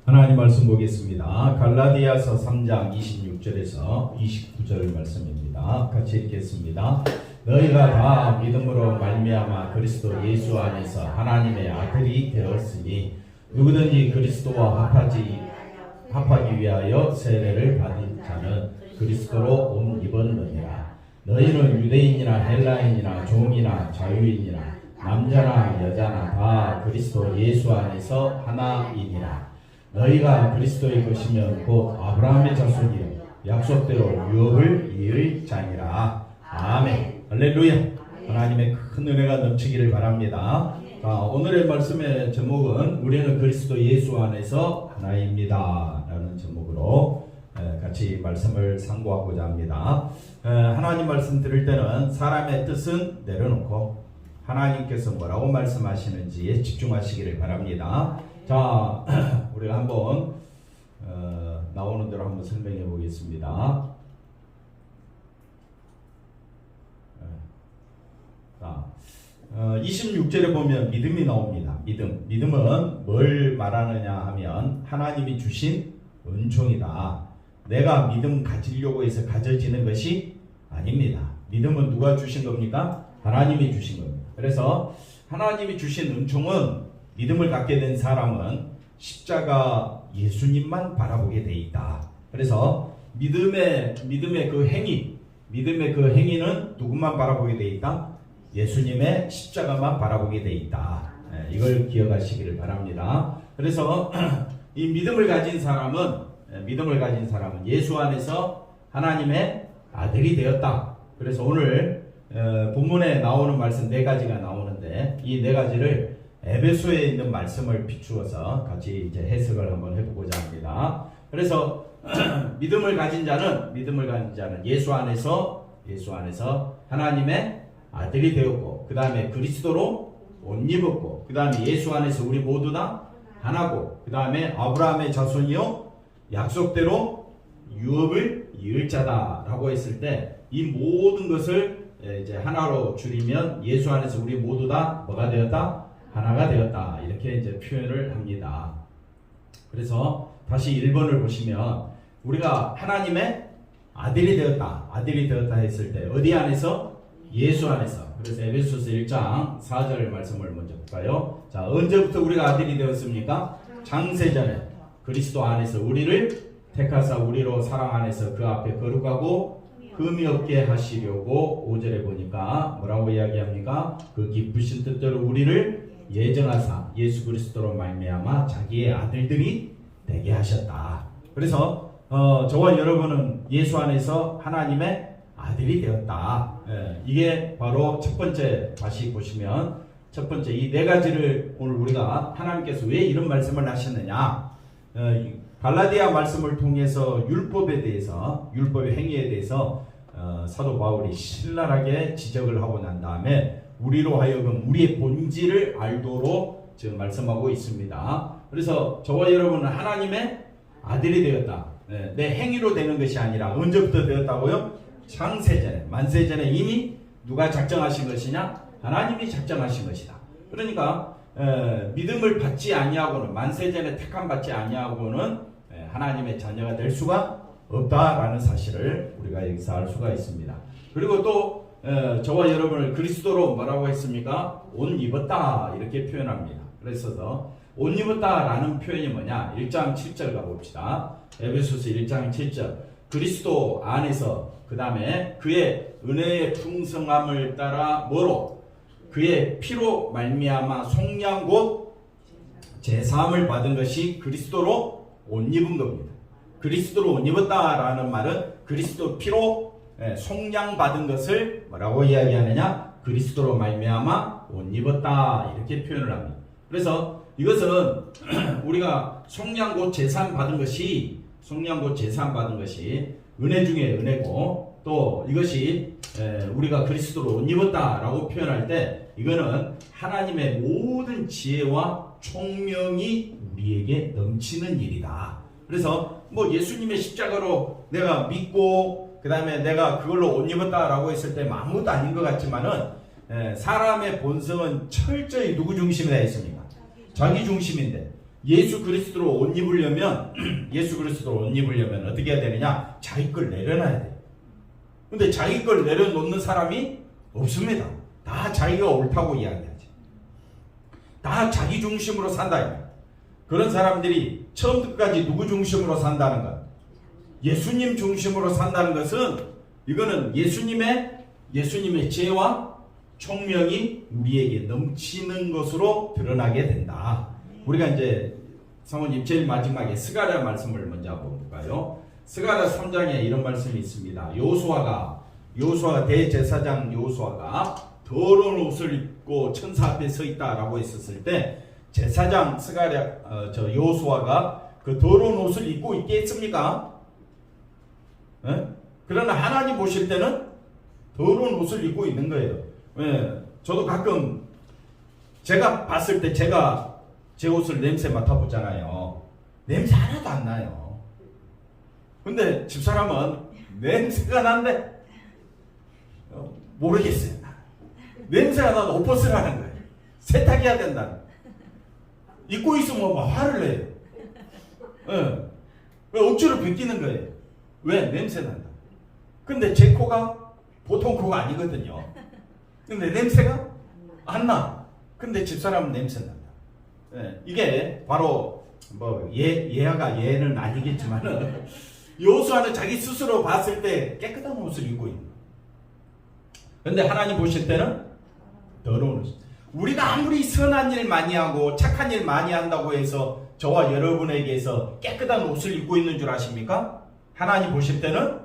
하나님 말씀 보겠습니다. 갈라디아서 3장 26절에서 29절 말씀입니다. 같이 읽겠습니다. 너희가 다 믿음으로 말미암아 그리스도 예수 안에서 하나님의 아들이 되었으니 누구든지 그리스도와 합하기 위하여 세례를 받은 자는 그리스도로 옷 입었느니라. 너희는 유대인이나 헬라인이나 종이나 자유인이나 남자나 여자나 다 그리스도 예수 안에서 하나이니라. 너희가 그리스도의 것이면 곧 아브라함의 자손이요 약속대로 유업을 이을 자니라. 아멘. 할렐루야. 하나님의 큰 은혜가 넘치기를 바랍니다. 오늘의 말씀의 제목은 우리는 그리스도 예수 안에서 하나입니다 라는 제목으로 같이 말씀을 상고하고자 합니다. 하나님 말씀 들을 때는 사람의 뜻은 내려놓고 하나님께서 뭐라고 말씀하시는지에 집중하시기를 바랍니다. 자, 우리가 한번 나오는 대로 한번 설명해 보겠습니다. 자, 26절에 보면 믿음이 나옵니다. 믿음은 뭘 말하느냐 하면 하나님이 주신 은총이다. 내가 믿음 가지려고 해서 가져지는 것이 아닙니다. 믿음은 누가 주신 겁니까? 하나님이 주신 겁니다. 그래서 하나님이 주신 은총은 믿음을 갖게 된 사람은 십자가 예수님만 바라보게 돼 있다. 그래서 믿음의 그 행위는 누구만 바라보게 돼 있다? 예수님의 십자가만 바라보게 돼 있다. 이걸 기억하시기를 바랍니다. 그래서 이 믿음을 가진 사람은 예수 안에서 하나님의 아들이 되었다. 그래서 오늘 본문에 나오는 말씀 4가지가 나오는데 이 4가지를 에베소에 있는 말씀을 비추어서 같이 이제 해석을 한번 해보고자 합니다. 그래서 믿음을 가진 자는 예수 안에서 하나님의 아들이 되었고, 그 다음에 그리스도로 옷 입었고, 그 다음에 예수 안에서 우리 모두 다 하나고, 그 다음에 아브라함의 자손이요 약속대로 유업을 이을 자다라고 했을 때 이 모든 것을 이제 하나로 줄이면 예수 안에서 우리 모두 다 뭐가 되었다? 하나가 되었다. 이렇게 이제 표현을 합니다. 그래서 다시 1번을 보시면 우리가 하나님의 아들이 되었다 했을 때 어디 안에서? 예수 안에서. 그래서 에베소서 1장 4절 말씀을 먼저 볼까요? 자, 언제부터 우리가 아들이 되었습니까? 창세전에 그리스도 안에서 우리를 택하사 우리로 사랑 안에서 그 앞에 거룩하고 흠이 없게 하시려고 5절에 보니까 뭐라고 이야기합니까? 그 기쁘신 뜻대로 우리를 예정하사 예수 그리스도로 말미암아 자기의 아들들이 되게 하셨다. 그래서 저와 여러분은 예수 안에서 하나님의 아들이 되었다. 이게 바로 첫 번째, 다시 보시면 첫 번째 이 4가지를 오늘 우리가 하나님께서 왜 이런 말씀을 하셨느냐, 갈라디아 말씀을 통해서 율법의 행위에 대해서 사도 바울이 신랄하게 지적을 하고 난 다음에 우리로 하여금 우리의 본질을 알도록 지금 말씀하고 있습니다. 그래서 저와 여러분은 하나님의 아들이 되었다. 내 행위로 되는 것이 아니라 언제부터 되었다고요? 창세전에, 만세전에 이미 누가 작정하신 것이냐? 하나님이 작정하신 것이다. 그러니까 믿음을 받지 아니하고는, 만세전에 택함 받지 아니하고는 하나님의 자녀가 될 수가 없다라는 사실을 우리가 여기서 알 수가 있습니다. 그리고 또 저와 여러분을 그리스도로 뭐라고 했습니까? 옷 입었다 이렇게 표현합니다. 그래서 옷 입었다라는 표현이 뭐냐? 1장 7절 가봅시다. 에베소서 1장 7절. 그리스도 안에서, 그 다음에 그의 은혜의 풍성함을 따라 뭐로? 그의 피로 말미암아 속량 곧 제사함을 받은 것이 그리스도로 옷 입은 겁니다. 그리스도로 옷 입었다라는 말은 그리스도 피로 속량 받은 것을 뭐라고 이야기하느냐? 그리스도로 말미암아 옷 입었다 이렇게 표현을 합니다. 그래서 이것은 우리가 속량 곧 제사함 받은 것이 은혜 중에 은혜고, 또 이것이 우리가 그리스도로 옷 입었다라고 표현할 때 이거는 하나님의 모든 지혜와 총명이 우리에게 넘치는 일이다. 그래서 뭐 예수님의 십자가로 내가 믿고 그 다음에 내가 그걸로 옷 입었다라고 했을 때 아무것도 아닌 것 같지만은 사람의 본성은 철저히 누구 중심에 있습니까? 자기 중심인데 예수 그리스도로 옷 입으려면 예수 그리스도로 옷 입으려면 어떻게 해야 되느냐? 자기 걸 내려놔야 돼. 근데 자기 걸 내려놓는 사람이 없습니다. 다 자기가 옳다고 이야기하지. 다 자기 중심으로 산다. 그런 사람들이 처음부터까지 누구 중심으로 산다는 것? 예수님 중심으로 산다는 것은 이거는 예수님의 지혜와 총명이 우리에게 넘치는 것으로 드러나게 된다. 우리가 이제 사모님 제일 마지막에 스가랴 말씀을 먼저 한번 볼까요? 스가랴 3장에 이런 말씀이 있습니다. 여호수아가 대제사장 여호수아가 더러운 옷을 입고 천사 앞에 서 있다라고 했었을 때 제사장 여호수아가 그 더러운 옷을 입고 있겠습니까? 네? 그러나 하나님 보실 때는 더러운 옷을 입고 있는 거예요. 네. 저도 가끔 제가 봤을 때 제가 제 옷을 냄새 맡아보잖아요. 냄새 하나도 안 나요. 근데 집사람은 냄새가 난데 모르겠어요. 냄새가 나도 옷 벗으라는 거예요. 세탁해야 된다는. 입고 있으면 막 화를 내요. 네. 왜 억지로 벗기는 거예요? 왜? 냄새 난다. 근데 제 코가 보통 코가 아니거든요. 근데 냄새가 안 나. 근데 집사람은 냄새 난다. 네. 이게 바로 예가 예는 아니겠지만은 여호수아는 자기 스스로 봤을 때 깨끗한 옷을 입고 있는 거예요. 근데 하나님 보실 때는 더러운 옷. 우리가 아무리 선한 일 많이 하고 착한 일 많이 한다고 해서 저와 여러분에게서 깨끗한 옷을 입고 있는 줄 아십니까? 하나님 보실 때는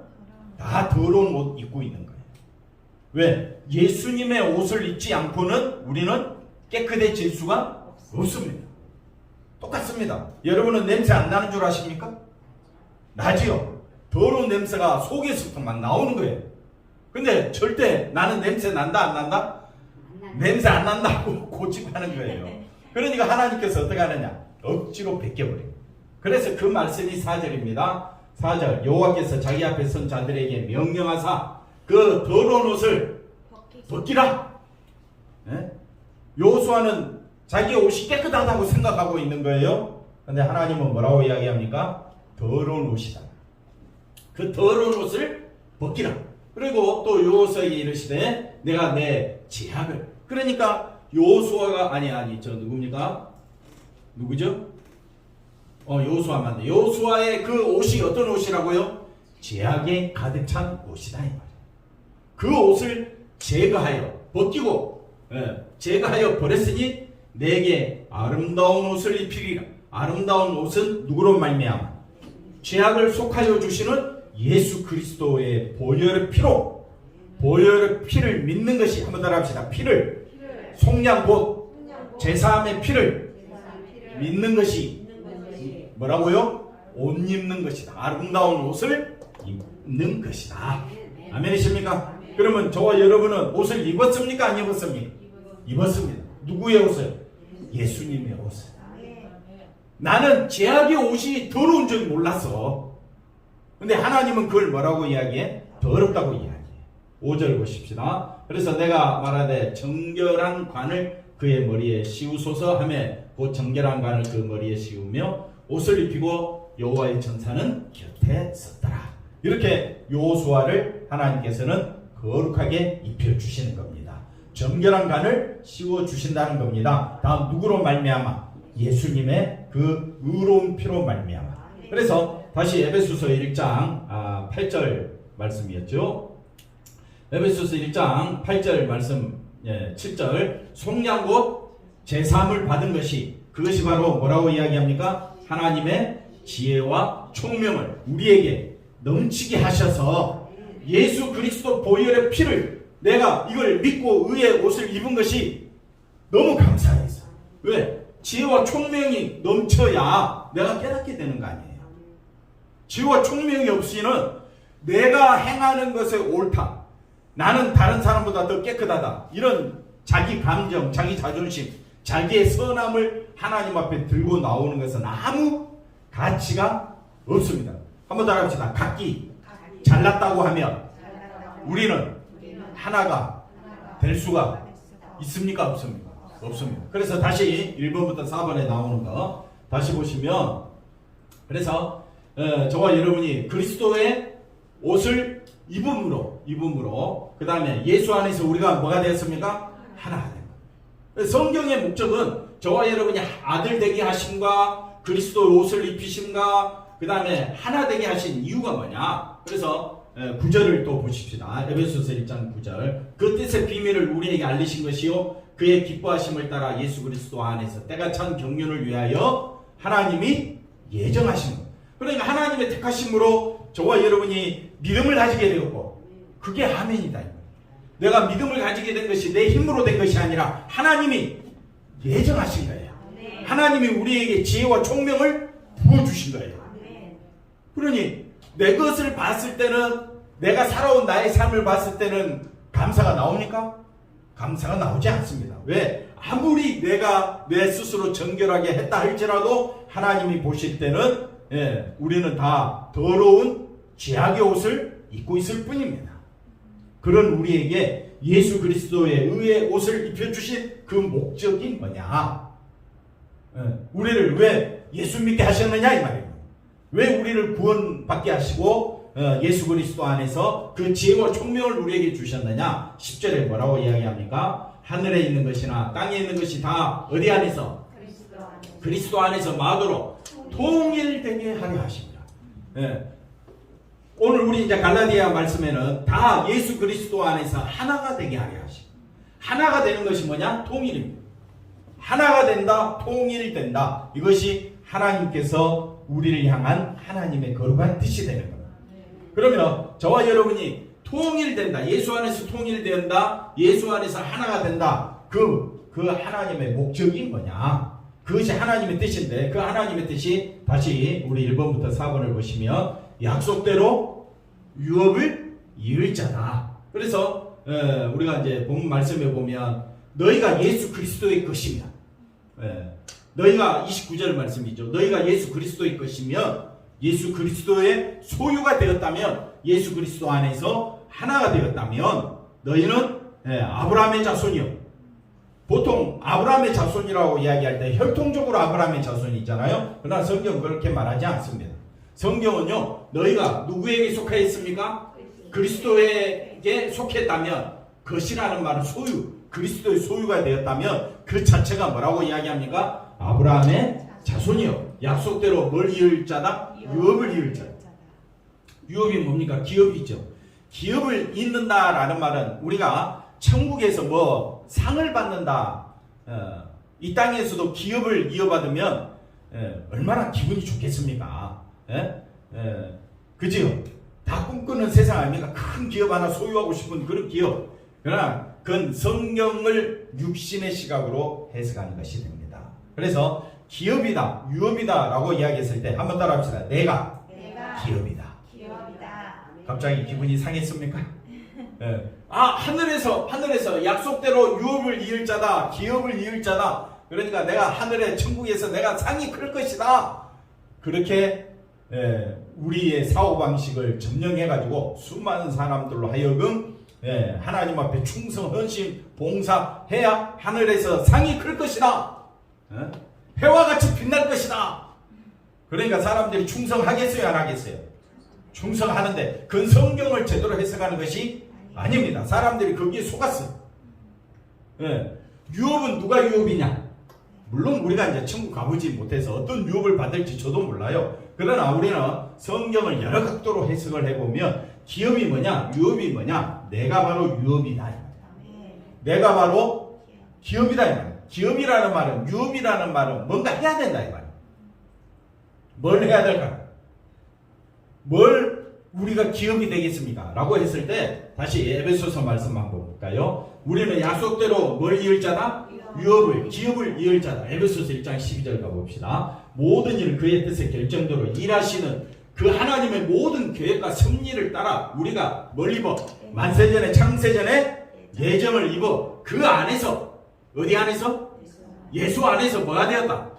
다 더러운 옷 입고 있는 거예요. 왜? 예수님의 옷을 입지 않고는 우리는 깨끗해질 수가 없습니다. 똑같습니다. 여러분은 냄새 안 나는 줄 아십니까? 나지요. 더러운 냄새가 속에서부터 막 나오는 거예요. 근데 절대 나는 냄새 난다 안 난다? 냄새 안 난다고 고집하는 거예요. 그러니까 하나님께서 어떻게 하느냐? 억지로 벗겨버려요. 그래서 그 말씀이 4절입니다. 4절 여호와께서 자기 앞에 선 자들에게 명령하사 그 더러운 옷을 벗기라. 네? 여호수아는 자기 옷이 깨끗하다고 생각하고 있는 거예요. 근데 하나님은 뭐라고 이야기합니까? 더러운 옷이다. 그 더러운 옷을 벗기라. 그리고 또 여호수아에게 이르시되 내가 내 제약을. 그러니까 여호수아가 저 누굽니까? 누구죠? 여호수아 맞네. 여호수아의 그 옷이 어떤 옷이라고요? 제약에 가득 찬 옷이다 이 말이에요. 그 옷을 제거하여 벗기고 제거하여 버렸으니 내게 아름다운 옷을 입히리라. 아름다운 옷은 누구로 말미암아? 죄악을 속하여 주시는 예수 그리스도의 보혈의 피로, 보혈의 피를 믿는 것이, 한번 따라합시다. 피를 속량 곧 제사함의 피를 믿는 것이 뭐라고요? 옷 입는 것이다. 아름다운 옷을 입는 것이다. 아멘이십니까? 그러면 저와 여러분은 옷을 입었습니까? 안 입었습니까? 입었습니다. 누구의 옷을? 예수님의 옷을. 나는 제약의 옷이 더러운 줄 몰랐어. 근데 하나님은 그걸 뭐라고 이야기해? 더럽다고 이야기해. 5절 보십시다. 그래서 내가 말하되 정결한 관을 그의 머리에 씌우소서 하며 그 정결한 관을 그 머리에 씌우며 옷을 입히고 여호와의 천사는 곁에 섰더라. 이렇게 여호수아를 하나님께서는 거룩하게 입혀주시는 겁니다. 정결한 관을 씌워주신다는 겁니다. 다음 누구로 말미암아? 예수님의 그 의로운 피로 말미암아. 그래서 다시 에베소서 1장 8절 말씀이었죠. 에베소서 1장 8절 말씀 7절 속량 곧 제사함을 받은 것이 그것이 바로 뭐라고 이야기합니까? 하나님의 지혜와 총명을 우리에게 넘치게 하셔서 예수 그리스도 보혈의 피를 내가 이걸 믿고 의의 옷을 입은 것이 너무 감사해서. 왜? 지혜와 총명이 넘쳐야 내가 깨닫게 되는 거 아니에요. 지혜와 총명이 없이는 내가 행하는 것에 옳다, 나는 다른 사람보다 더 깨끗하다, 이런 자기 감정, 자기 자존심, 자기의 선함을 하나님 앞에 들고 나오는 것은 아무 가치가 없습니다. 한번 따라합시다. 각기 잘났다고 하면 우리는 하나가 될 수가 있습니까? 없습니까? 없습니다. 그래서 다시 1번부터 4번에 나오는 거 다시 보시면 그래서 저와 여러분이 그리스도의 옷을 입음으로 그 다음에 예수 안에서 우리가 뭐가 되었습니까? 하나가 된 거예요. 성경의 목적은 저와 여러분이 아들 되게 하심과 그리스도의 옷을 입히심과 그 다음에 하나 되게 하신 이유가 뭐냐? 그래서 9절을 또 보십시다. 에베소서 1장 9절. 그 뜻의 비밀을 우리에게 알리신 것이요 그의 기뻐하심을 따라 예수 그리스도 안에서 때가 찬 경륜을 위하여 하나님이 예정하신 것. 그러니까 하나님의 택하심으로 저와 여러분이 믿음을 가지게 되었고 그게 아멘이다. 내가 믿음을 가지게 된 것이 내 힘으로 된 것이 아니라 하나님이 예정하신 거예요. 하나님이 우리에게 지혜와 총명을 부어주신 거예요. 그러니 내 것을 봤을 때는 내가 살아온 나의 삶을 봤을 때는 감사가 나옵니까? 감사가 나오지 않습니다. 왜? 아무리 내가 내 스스로 정결하게 했다 할지라도 하나님이 보실 때는 우리는 다 더러운 죄악의 옷을 입고 있을 뿐입니다. 그런 우리에게 예수 그리스도의 의의 옷을 입혀주신 그 목적이 뭐냐? 우리를 왜 예수 믿게 하셨느냐 이 말이에요. 왜 우리를 구원받게 하시고 예수 그리스도 안에서 그 지혜와 총명을 우리에게 주셨느냐? 10절에 뭐라고 이야기합니까? 하늘에 있는 것이나 땅에 있는 것이 다 어디 안에서? 그리스도 안에서 마도로 통일되게 하려 하십니다. 오늘 우리 이제 갈라디아 말씀에는 다 예수 그리스도 안에서 하나가 되게 하려 하십니다. 하나가 되는 것이 뭐냐? 통일입니다. 하나가 된다, 통일된다. 이것이 하나님께서 우리를 향한 하나님의 거룩한 뜻이 되는 겁니다. 그러면 저와 여러분이 통일된다, 예수 안에서 통일된다, 예수 안에서 하나가 된다. 그 하나님의 목적이 뭐냐? 그것이 하나님의 뜻인데 그 하나님의 뜻이 다시 우리 1번부터 4번을 보시면 약속대로 유업을 이을 자다. 그래서 우리가 이제 본 말씀에 보면 너희가 예수 그리스도의 것이며 너희가 29절 말씀이죠. 너희가 예수 그리스도의 것이면 예수 그리스도의 소유가 되었다면 예수 그리스도 안에서 하나가 되었다면 너희는 아브라함의 자손이요. 보통 아브라함의 자손이라고 이야기할 때 혈통적으로 아브라함의 자손이잖아요. 그러나 성경은 그렇게 말하지 않습니다. 성경은요, 너희가 누구에게 속하였습니까? 그리스도에게 속했다면 것이라는 말은 소유, 그리스도의 소유가 되었다면 그 자체가 뭐라고 이야기합니까? 아브라함의 자손이요. 약속대로 뭘 이을 자다? 유업을 이을 자다. 유업이 뭡니까? 기업이죠. 기업을 잇는다라는 말은 우리가 천국에서 뭐 상을 받는다. 이 땅에서도 기업을 이어받으면 얼마나 기분이 좋겠습니까? 그지요? 다 꿈꾸는 세상 아닙니까? 큰 기업 하나 소유하고 싶은 그런 기업. 그러나 그건 성경을 육신의 시각으로 해석하는 것이 됩니다. 그래서 기업이다, 유업이다 라고 이야기했을 때 한번 따라 합시다. 내가 기업이다. 갑자기 기분이 상했습니까? 하늘에서 약속대로 유업을 이을 자다, 기업을 이을 자다. 그러니까 내가 하늘의 천국에서 내가 상이 클 것이다. 그렇게 우리의 사고방식을 점령해가지고 수많은 사람들로 하여금 하나님 앞에 충성, 헌신, 봉사해야 하늘에서 상이 클 것이다. 해와 같이 빛날 것이다. 그러니까 사람들이 충성하겠어요, 안 하겠어요? 충성하는데 그 성경을 제대로 해석하는 것이 아닙니다. 사람들이 거기에 속았어요. 유업은 누가 유업이냐? 물론 우리가 이제 천국 가보지 못해서 어떤 유업을 받을지 저도 몰라요. 그러나 우리는 성경을 여러 각도로 해석을 해보면 기업이 뭐냐? 유업이 뭐냐? 내가 바로 유업이다. 내가 바로 기업이다. 이 말이야. 기업이라는 말은, 유업이라는 말은 뭔가 해야 된다. 이 말이야. 뭘 해야 될까? 뭘 우리가 기업이 되겠습니까? 라고 했을 때 다시 에베소서 말씀 한번 볼까요? 우리는 약속대로 뭘 이을 자다? 유업을, 기업을 이을 자다. 에베소서 1장 12절 가봅시다. 모든 일 그의 뜻의 결정대로 일하시는 그 하나님의 모든 계획과 섭리를 따라 우리가 뭘 입어? 만세전에 창세전에 예정을 입어 그 안에서, 어디 안에서? 예수 안에서 뭐가 되었다?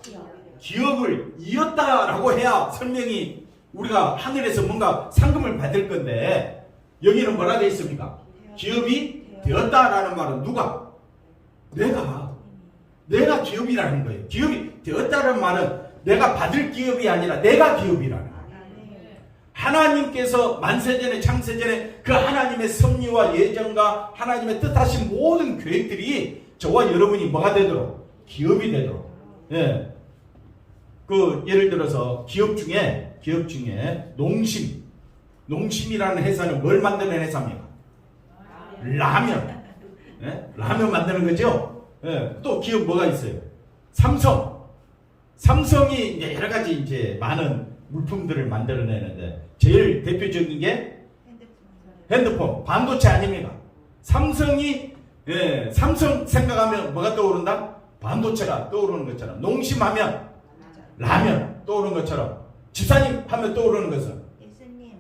기업을 이었다라고 해야 설명이 우리가 하늘에서 뭔가 상금을 받을 건데 여기는 뭐라 되어 있습니까? 기업이 되었다라는 말은 누가? 내가 기업이라는 거예요. 기업이 되었다는 말은 내가 받을 기업이 아니라 내가 기업이라는 거예요. 하나님께서 만세전에 창세전에 그 하나님의 섭리와 예정과 하나님의 뜻하신 모든 계획들이 저와 여러분이 뭐가 되도록? 기업이 되도록. 예. 예를 들어서 기업 중에 농심이라는 회사는 뭘 만드는 회사입니까? 라면. 예? 라면 만드는 거죠? 예. 또 기업 뭐가 있어요? 삼성이 이제 여러 가지 이제 많은 물품들을 만들어내는데 제일 대표적인 게 핸드폰, 반도체 아닙니까? 삼성 생각하면 뭐가 떠오른다? 반도체가 떠오르는 것처럼, 농심하면 라면 떠오르는 것처럼, 집사님 하면 떠오르는 것은 예수님.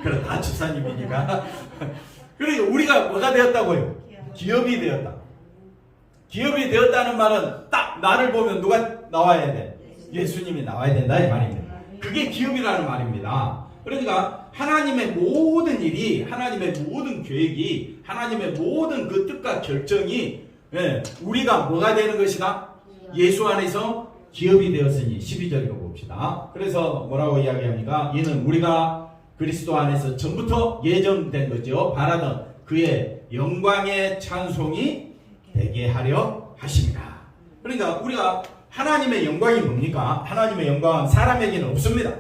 그래, 다 집사님이니까. 그러니까 우리가 뭐가 되었다고요? 기업이 되었다. 기업이 되었다는 말은 딱 나를 보면 누가 나와야 돼? 예수님이 나와야 된다 이 말입니다. 그게 기업이라는 말입니다. 그러니까 하나님의 모든 일이, 하나님의 모든 계획이, 하나님의 모든 그 뜻과 결정이 우리가 뭐가 되는 것이다? 예수 안에서 기업이 되었으니 12절 읽어봅시다. 그래서 뭐라고 이야기합니까? 이는 우리가 그리스도 안에서 전부터 예정된 거죠. 바라던 그의 영광의 찬송이 되게 하려 하십니다. 그러니까 우리가 하나님의 영광이 뭡니까? 하나님의 영광은 사람에게는 없습니다.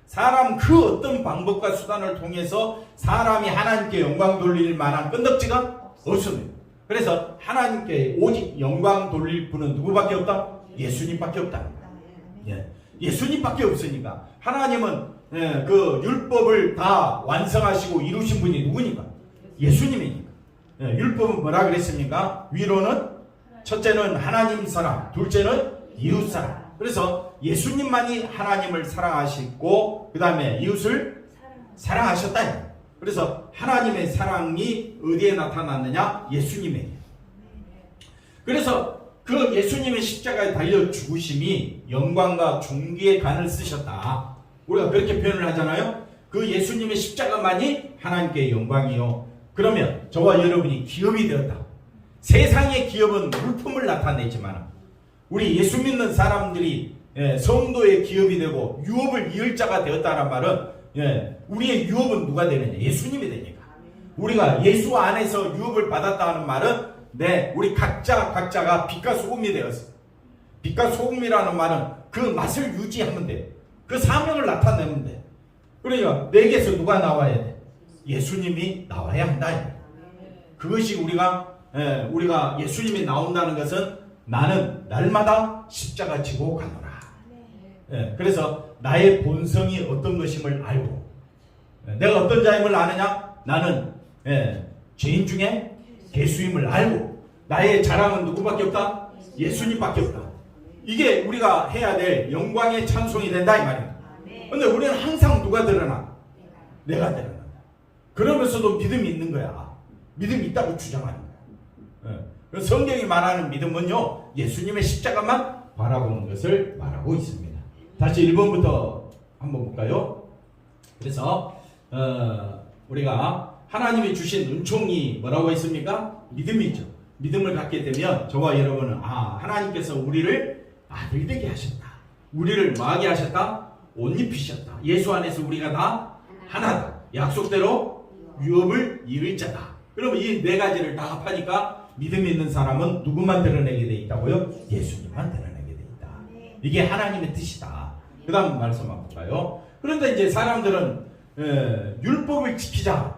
사람 그 어떤 방법과 수단을 통해서 사람이 하나님께 영광 돌릴 만한 끈덕지가 없습니다. 그래서 하나님께 오직 영광 돌릴 분은 누구밖에 없다? 예수님밖에 없다. 예수님밖에 없으니까 하나님은 그 율법을 다 완성하시고 이루신 분이 누구니까? 예수님이니까. 율법은 뭐라 그랬습니까? 위로는 첫째는 하나님 사랑, 둘째는 이웃 사랑. 그래서 예수님만이 하나님을 사랑하시고 그 다음에 이웃을 사랑하셨다. 그래서 하나님의 사랑이 어디에 나타났느냐? 예수님에게. 그래서 그 예수님의 십자가에 달려 죽으심이 영광과 존귀의 간을 쓰셨다. 우리가 그렇게 표현을 하잖아요. 그 예수님의 십자가만이 하나님께 영광이요. 그러면 저와 여러분이 기업이 되었다. 세상의 기업은 물품을 나타내지만 우리 예수 믿는 사람들이 성도의 기업이 되고 유업을 이을 자가 되었다는 말은 우리의 유업은 누가 되느냐? 예수님이 되니까. 우리가 예수 안에서 유업을 받았다는 말은 우리 각자가 빛과 소금이 되었어. 빛과 소금이라는 말은 그 맛을 유지하면 돼. 그 사명을 나타내면 돼. 그러니까 내게서 누가 나와야 돼? 예수님이 나와야 한다. 그것이 우리가 예수님이 나온다는 것은 나는 날마다 십자가 지고 가노라. 그래서 나의 본성이 어떤 것임을 알고 내가 어떤 자임을 아느냐? 나는 죄인 중에 개수임을 알고 나의 자랑은 누구밖에 없다? 예수님밖에 없다. 이게 우리가 해야 될 영광의 찬송이 된다 이 말이야. 근데 우리는 항상 누가 드러나? 내가 드러난다. 그러면서도 믿음이 있는 거야. 믿음이 있다고 주장하는 거야. 성경이 말하는 믿음은요, 예수님의 십자가만 바라보는 것을 말하고 있습니다. 다시 1번부터 한번 볼까요? 그래서 우리가 하나님이 주신 은총이 뭐라고 했습니까? 믿음이죠. 믿음을 갖게 되면 저와 여러분은 하나님께서 우리를 아들 되게 하셨다. 우리를 뭐하게 하셨다? 옷 입히셨다. 예수 안에서 우리가 다 하나다. 약속대로 유업을 이을 자다. 그러면 이 네 가지를 다 합하니까 믿음이 있는 사람은 누구만 드러내게 돼 있다고요? 예수님만 드러내게 돼 있다. 이게 하나님의 뜻이다. 그 다음 말씀 한번 볼까요? 그런데 이제 사람들은 율법을 지키자.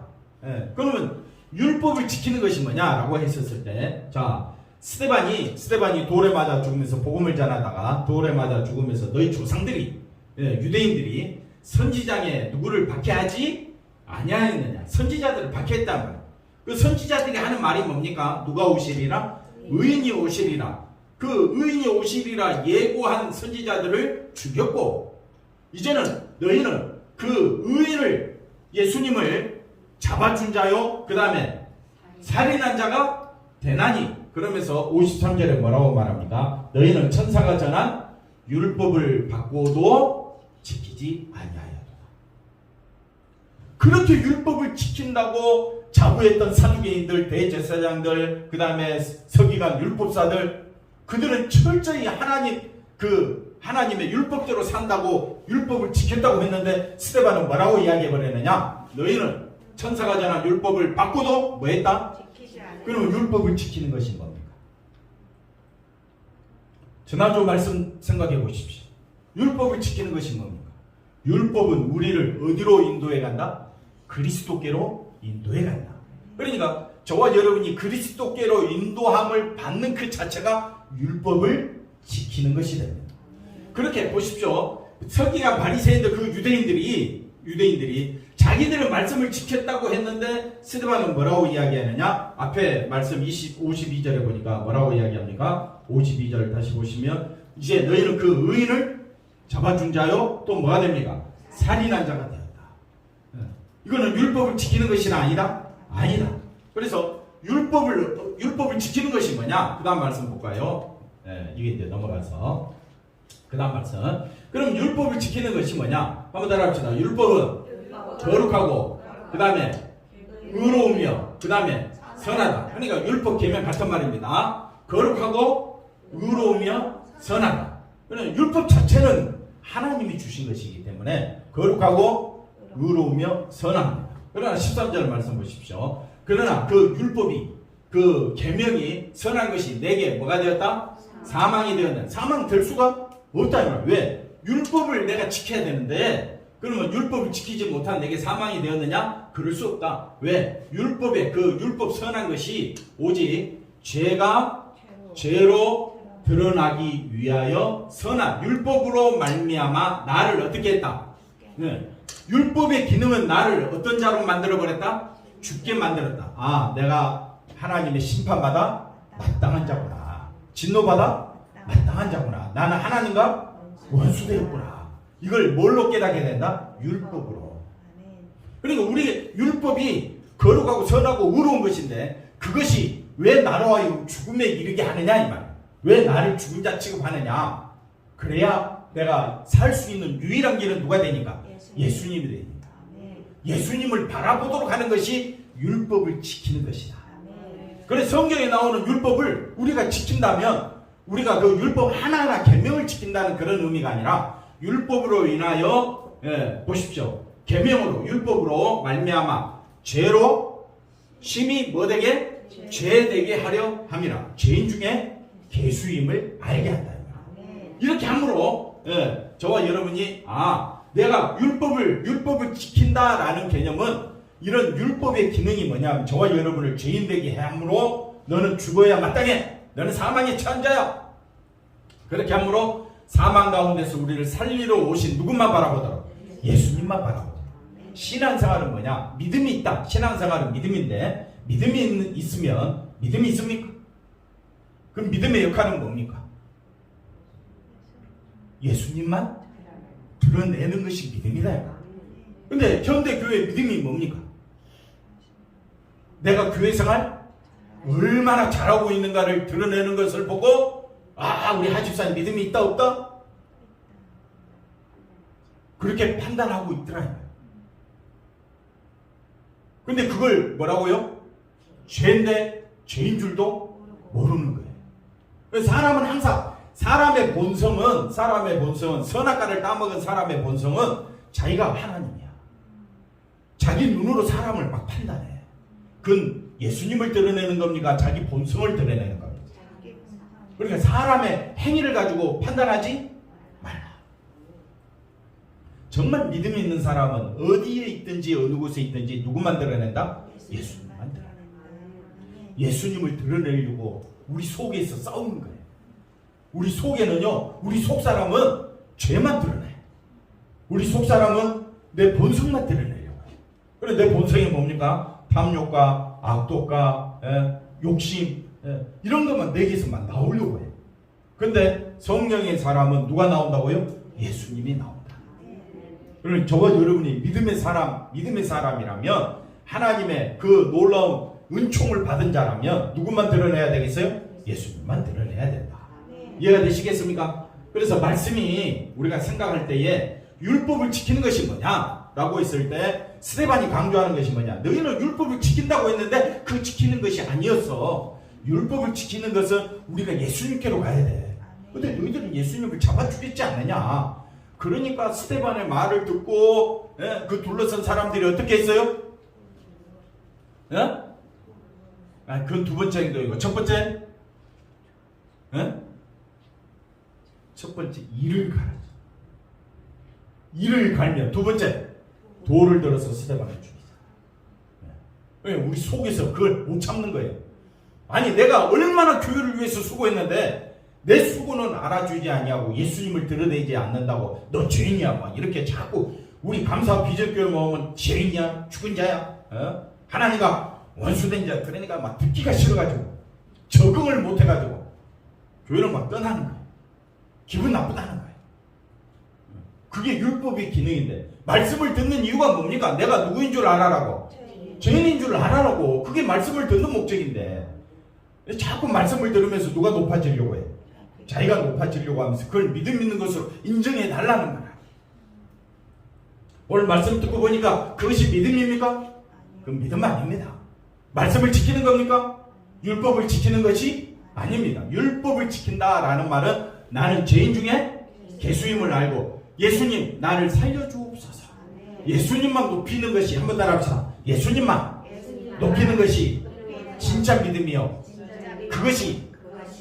그러면 율법을 지키는 것이 뭐냐라고 했었을 때, 자, 스데반이 돌에 맞아 죽으면서 복음을 전하다가 돌에 맞아 죽으면서 너희 조상들이 유대인들이 선지장에 누구를 박해하지 아니하였느냐? 선지자들을 박해했단 말이야. 그 선지자들이 하는 말이 뭡니까? 누가 오시리라? 의인이 오시리라. 그 의인이 오시리라 예고한 선지자들을 죽였고, 이제는 너희는 그 의인을, 예수님을 잡아준 자요, 그 다음에 살인한 자가 되나니. 그러면서 53절에 뭐라고 말합니까? 너희는 천사가 전한 율법을 받고도 지키지 아니하였도다. 그렇게 율법을 지킨다고 자부했던 사두개인들, 대제사장들, 그 다음에 서기관 율법사들, 그들은 철저히 하나님 그 하나님의 율법대로 산다고 율법을 지켰다고 했는데 스데반은 뭐라고 이야기해버렸느냐? 너희는 천사가 전한 율법을 받고도 뭐 했다? 그러면 율법을 지키는 것이 뭡니까? 지난주 말씀 생각해 보십시오. 율법을 지키는 것이 뭡니까? 율법은 우리를 어디로 인도해 간다? 그리스도께로 인도해 간다. 그러니까 저와 여러분이 그리스도께로 인도함을 받는 그 자체가 율법을 지키는 것이 됩니다. 그렇게 보십시오. 서기관 바리새인들 그 유대인들이 자기들은 말씀을 지켰다고 했는데 스데반은 뭐라고 이야기하느냐? 앞에 말씀 52절에 보니까 뭐라고 이야기합니까? 52절 다시 보시면 이제 너희는 그 의인을 잡아준 자요 또 뭐가 됩니까? 살인한 자가 되었다. 이거는 율법을 지키는 것이 아니다? 아니다. 그래서 율법을 지키는 것이 뭐냐? 그 다음 말씀 볼까요? 이게 이제 넘어가서 그 다음 말씀. 그럼 율법을 지키는 것이 뭐냐? 한번 따라합시다. 율법은 거룩하고 그 다음에 의로우며 그 다음에 선하다. 그러니까 율법 계명 같은 말입니다. 거룩하고 의로우며 선하다. 그러니까 율법 자체는 하나님이 주신 것이기 때문에 거룩하고 의로우며 선합니다. 그러나 13절 말씀 보십시오. 그러나 그 율법이 그 계명이 선한 것이 내게 뭐가 되었다? 사망이 되었다. 사망 될 수가 없다. 왜? 율법을 내가 지켜야 되는데 그러면 율법을 지키지 못한 내게 사망이 되었느냐? 그럴 수 없다. 왜? 율법의 그 율법 선한 것이 오직 죄로 드러나기 위하여 선한 율법으로 말미암아 나를 어떻게 했다? 네. 율법의 기능은 나를 어떤 자로 만들어버렸다? 죽게 만들었다. 아, 내가 하나님의 심판받아 마땅한 자구나. 진노받아 마땅한 자구나. 나는 하나님과 원수되었구나. 이걸 뭘로 깨닫게 된다? 율법으로. 그러니까 우리 율법이 거룩하고 선하고 의로운 것인데 그것이 왜 나로 하여금 죽음에 이르게 하느냐 이 말이야. 왜 나를 죽은 자 취급하느냐? 그래야 내가 살 수 있는 유일한 길은 누가 되니까? 예수님이 되니까. 예수님을 바라보도록 하는 것이 율법을 지키는 것이다. 그래서 성경에 나오는 율법을 우리가 지킨다면 우리가 그 율법 하나하나 계명을 지킨다는 그런 의미가 아니라 율법으로 인하여 보십시오. 계명으로 율법으로 말미암아 죄로 심히 뭐되게? 죄되게 하려 함이라. 죄인 중에 개수임을 알게 한다. 이렇게 함으로 저와 여러분이 내가 율법을 지킨다라는 개념은 이런 율법의 기능이 뭐냐면 저와 여러분을 죄인 되게 함으로 너는 죽어야 마땅해. 너는 사망에 처한 자야. 그렇게 함으로 사망 가운데서 우리를 살리러 오신 누군만 바라보더라? 예수님만 바라보더라. 신앙생활은 뭐냐? 믿음이 있다. 신앙생활은 믿음인데 믿음이 있으면 믿음이 있습니까? 그럼 믿음의 역할은 뭡니까? 예수님만 드러내는 것이 믿음이다. 근데 현대 교회 믿음이 뭡니까? 내가 교회 생활 얼마나 잘하고 있는가를 드러내는 것을 보고 우리 하집사님 믿음이 있다 없다? 그렇게 판단하고 있더라. 근데 그걸 뭐라고요? 죄인데 죄인 줄도 모르는 거예요. 그래서 사람은 항상 사람의 본성은 선악과를 따먹은 사람의 본성은 자기가 하나님이야. 자기 눈으로 사람을 막 판단해. 그건 예수님을 드러내는 겁니까? 자기 본성을 드러내는 겁니다. 그러니까 사람의 행위를 가지고 판단하지 말라. 정말 믿음이 있는 사람은 어디에 있든지 어느 곳에 있든지 누구만 드러낸다? 예수님만 드러낸다. 예수님을 드러내려고 우리 속에서 싸우는 거예요. 우리 속에는요, 우리 속사람은 죄만 드러내. 우리 속사람은 내 본성만 드러내려고 해요. 그래, 내 본성이 뭡니까? 탐욕과 악독과 욕심 이런 것만 내게서만 나오려고 해요. 근데 성령의 사람은 누가 나온다고요? 예수님이 나온다. 그러면 저와 여러분이 믿음의 사람이라면 하나님의 그 놀라운 은총을 받은 자라면 누구만 드러내야 되겠어요? 예수님만 드러내야 된다. 이해가 되시겠습니까? 그래서 말씀이 우리가 생각할 때에 율법을 지키는 것이 뭐냐? 라고 했을 때 스데반이 강조하는 것이 뭐냐? 너희는 율법을 지킨다고 했는데 그 지키는 것이 아니었어. 율법을 지키는 것은 우리가 예수님께로 가야 돼. 근데 너희들은 예수님을 잡아 죽였지 않느냐. 그러니까 스데반의 말을 듣고 그 둘러선 사람들이 어떻게 했어요? 그건 두 번째 행동이고 첫 번째 첫 번째 이를 갈아줘. 이를 갈며 두 번째 돌을 들어서 스데반을 죽이자. 왜? 우리 속에서 그걸 못 참는 거예요. 아니 내가 얼마나 교회를 위해서 수고했는데 내 수고는 알아주지 아니하고 예수님을 드러내지 않는다고 너 죄인이야 막 이렇게 자꾸 우리 감사 비전교회 모으면 죄인이야 죽은 자야 하나님과 원수된 자 그러니까 막 듣기가 싫어가지고 적응을 못해가지고 교회를 막 떠나는 거예요. 기분 나쁘다는 거예요. 그게 율법의 기능인데 말씀을 듣는 이유가 뭡니까? 내가 누구인 줄 알아라고 죄인인 줄 알아라고. 그게 말씀을 듣는 목적인데 자꾸 말씀을 들으면서 누가 높아지려고 해요. 자기가 높아지려고 하면서 그걸 믿음 있는 것으로 인정해 달라는 거야. 오늘 말씀 듣고 보니까 그것이 믿음입니까? 그건 믿음 아닙니다. 말씀을 지키는 겁니까? 율법을 지키는 것이 아닙니다. 율법을 지킨다라는 말은 나는 죄인 중에 개수임을 알고 예수님 나를 살려주옵소서. 예수님만 높이는 것이 한번 따라합시다. 예수님만 높이는 것이 진짜 믿음이요. 그것이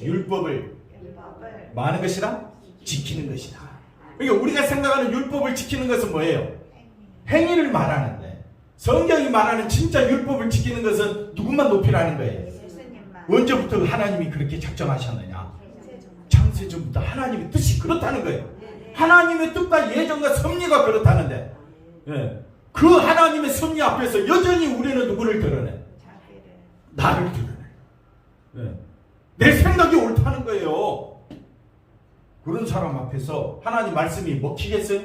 율법을 많은 것이라 지키는 것이다. 그러니까 우리가 생각하는 율법을 지키는 것은 뭐예요? 행위를 말하는데 성경이 말하는 진짜 율법을 지키는 것은 누구만 높이라는 거예요? 언제부터 하나님이 그렇게 작정하셨느냐? 창세전부터 하나님의 뜻이 그렇다는 거예요. 하나님의 뜻과 예정과 섭리가 그렇다는데 그 하나님의 섭리 앞에서 여전히 우리는 누구를 드러내? 나를 드러내. 내 생각이 옳다는 거예요. 그런 사람 앞에서 하나님 말씀이 먹히겠어요?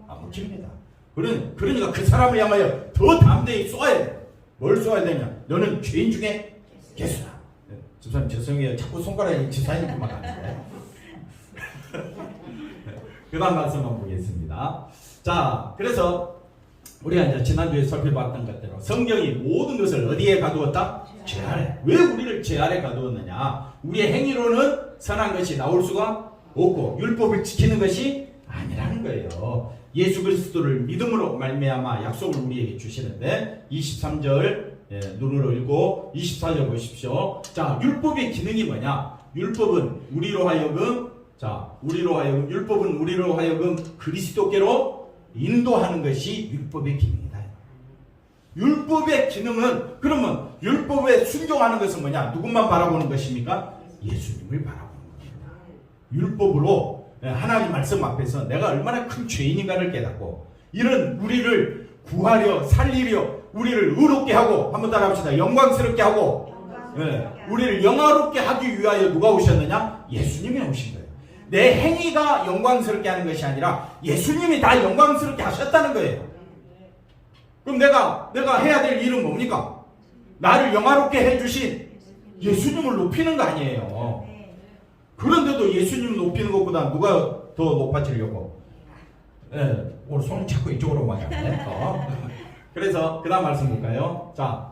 안 먹힙니다. 그러니까 그 사람을 향하여 더 담대히 쏘아야 돼. 뭘 쏘아야 되냐? 너는 죄인 중에 개수다. 집사님 죄송해요. 자꾸 손가락이 집사님만 가는데. 그 다음 말씀 한번 보겠습니다. 자, 그래서 우리가 이제 지난주에 살펴봤던 것대로 성경이 모든 것을 어디에 가두었다? 죄 아래. 왜 우리를 죄 아래 가두었느냐? 우리의 행위로는 선한 것이 나올 수가 없고 율법을 지키는 것이 아니라는 거예요. 예수 그리스도를 믿음으로 말미암아 약속을 우리에게 주시는데 23절 눈으로 읽고 24절 보십시오. 자, 율법의 기능이 뭐냐? 율법은 우리로 하여금 율법은 우리로 하여금 그리스도께로 인도하는 것이 율법의 기능이다. 율법의 기능은 그러면 율법에 순종하는 것은 뭐냐? 누구만 바라보는 것입니까? 예수님을 바라보는 겁니다. 율법으로 하나님 말씀 앞에서 내가 얼마나 큰 죄인인가를 깨닫고 이런 우리를 구하려 살리려 우리를 의롭게 하고 한번 따라합시다. 영광스럽게 하고 우리를 영화롭게 하기 위하여 누가 오셨느냐? 예수님이 오신 거예요. 내 행위가 영광스럽게 하는 것이 아니라 예수님이 다 영광스럽게 하셨다는 거예요. 그럼 내가 해야 될 일은 뭡니까? 나를 영화롭게 해주신 예수님을 높이는 거 아니에요. 그런데도 예수님을 높이는 것보다 누가 더 높아지려고? 오늘 손을 자꾸 이쪽으로 많이 하네. 그래서 그 다음 말씀 볼까요? 자,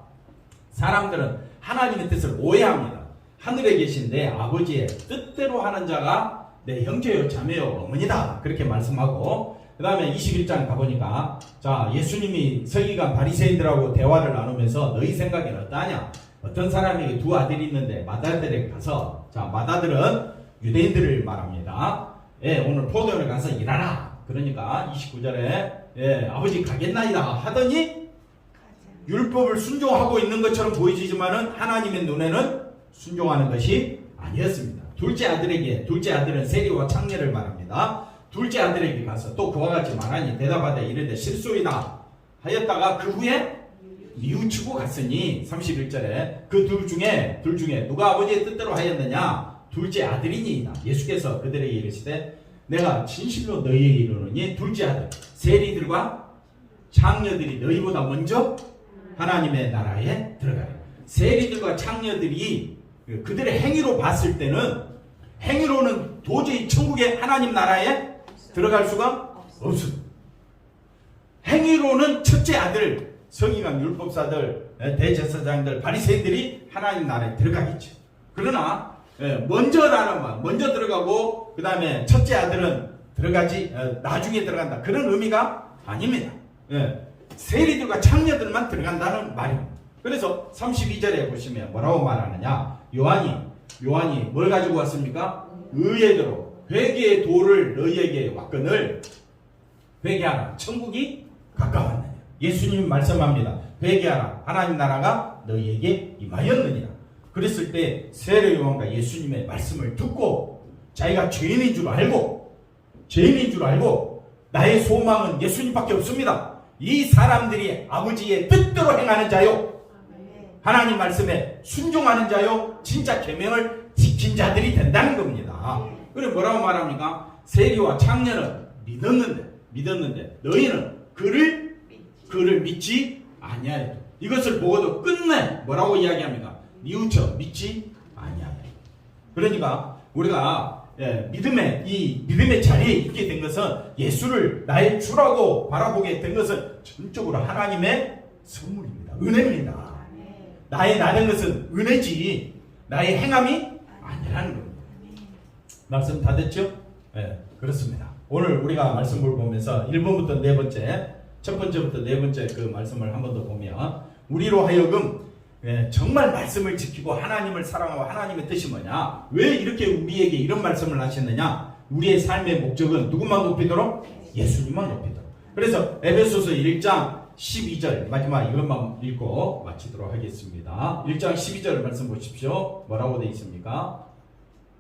사람들은 하나님의 뜻을 오해합니다. 하늘에 계신 내 아버지의 뜻대로 하는 자가 내 형제요 자매요 어머니다. 그렇게 말씀하고 그 다음에 21장 가보니까 자, 예수님이 서기관 바리새인들하고 대화를 나누면서 너희 생각에는 어떠하냐? 어떤 사람에게 두 아들이 있는데 맏아들에게 가서 자, 맏아들은 유대인들을 말합니다. 오늘 포도원에 가서 일하라. 그러니까 29절에 아버지 가겠나이다 하더니 율법을 순종하고 있는 것처럼 보이지만은 하나님의 눈에는 순종하는 것이 아니었습니다. 둘째 아들은 세리와 창녀를 말합니다. 둘째 아들에게 가서 또 그와 같이 말하니 대답하되 이르되 실소이다 하였다가 그 후에 뉘우치고 갔으니 31절에 그 둘 중에 누가 아버지의 뜻대로 하였느냐? 둘째 아들이니이다. 예수께서 그들에게 이르시되 내가 진실로 너희에게 이르노니 둘째 아들 세리들과 창녀들이 너희보다 먼저 하나님의 나라에 들어가요. 세리들과 창녀들이 그들의 행위로 봤을 때는 행위로는 도저히 천국의 하나님 나라에 들어갈 수가 없습니다. 행위로는 첫째 아들 서기관 율법사들 대제사장들 바리새인들이 하나님 나라에 들어가겠죠. 그러나 먼저라는 말, 먼저 들어가고 그 다음에 첫째 아들은 들어가지 나중에 들어간다 그런 의미가 아닙니다. 세리들과 창녀들만 들어간다는 말입니다. 그래서 32절에 보시면 뭐라고 말하느냐, 요한이 뭘 가지고 왔습니까? 의에대로 회개의 도를 너희에게 왔거늘 회개하라 천국이 가까웠느냐. 예수님이 말씀합니다. 회개하라 하나님 나라가 너희에게 임하였느니라. 그랬을 때 세례 요한과 예수님의 말씀을 듣고 자기가 죄인인 줄 알고 나의 소망은 예수님밖에 없습니다. 이 사람들이 아버지의 뜻대로 행하는 자요, 하나님 말씀에 순종하는 자요, 진짜 계명을 지킨 자들이 된다는 겁니다. 그리고 뭐라고 말합니까? 세리와 창녀는 믿었는데 너희는 그를 믿지 아니하여. 이것을 보고도 끝내 뭐라고 이야기합니까? 뉘우쳐 믿지 아니하여. 그러니까 우리가 믿음의 자리에 있게 된 것은, 예수를 나의 주라고 바라보게 된 것은 전적으로 하나님의 선물입니다. 은혜입니다. 나의 나는 것은 은혜지 나의 행함이 아니라는 겁니다. 말씀 다 됐죠? 그렇습니다. 오늘 우리가 말씀을 보면서 1번부터 4번째, 첫 번째부터 4번째 그 말씀을 한 번 더 보면, 우리로 하여금 정말 말씀을 지키고 하나님을 사랑하고 하나님의 뜻이 뭐냐, 왜 이렇게 우리에게 이런 말씀을 하셨느냐, 우리의 삶의 목적은 누구만 높이도록? 예수님만 높이도록. 그래서 에베소서 1장 12절 마지막 이것만 읽고 마치도록 하겠습니다. 1장 12절 말씀 보십시오. 뭐라고 되어 있습니까?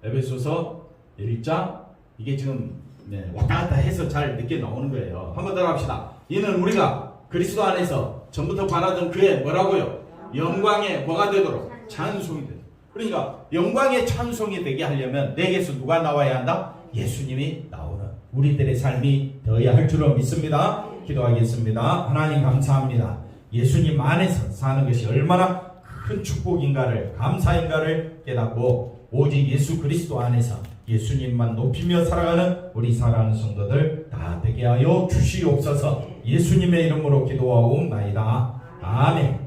에베소서 1장, 이게 지금 왔다 갔다 해서 잘 늦게 나오는 거예요. 한번 더 합시다. 이는 우리가 그리스도 안에서 전부터 바라던 그의 뭐라고요? 영광의 뭐가 되도록? 찬송이 되도록. 그러니까 영광의 찬송이 되게 하려면 내게서 누가 나와야 한다? 예수님이 나오는 우리들의 삶이 되어야 할 줄로 믿습니다. 기도하겠습니다. 하나님 감사합니다. 예수님 안에서 사는 것이 얼마나 큰 축복인가를, 감사인가를 깨닫고 오직 예수 그리스도 안에서 예수님만 높이며 살아가는 우리 사랑하는 성도들 다 되게 하여 주시옵소서. 예수님의 이름으로 기도하옵나이다. 아멘.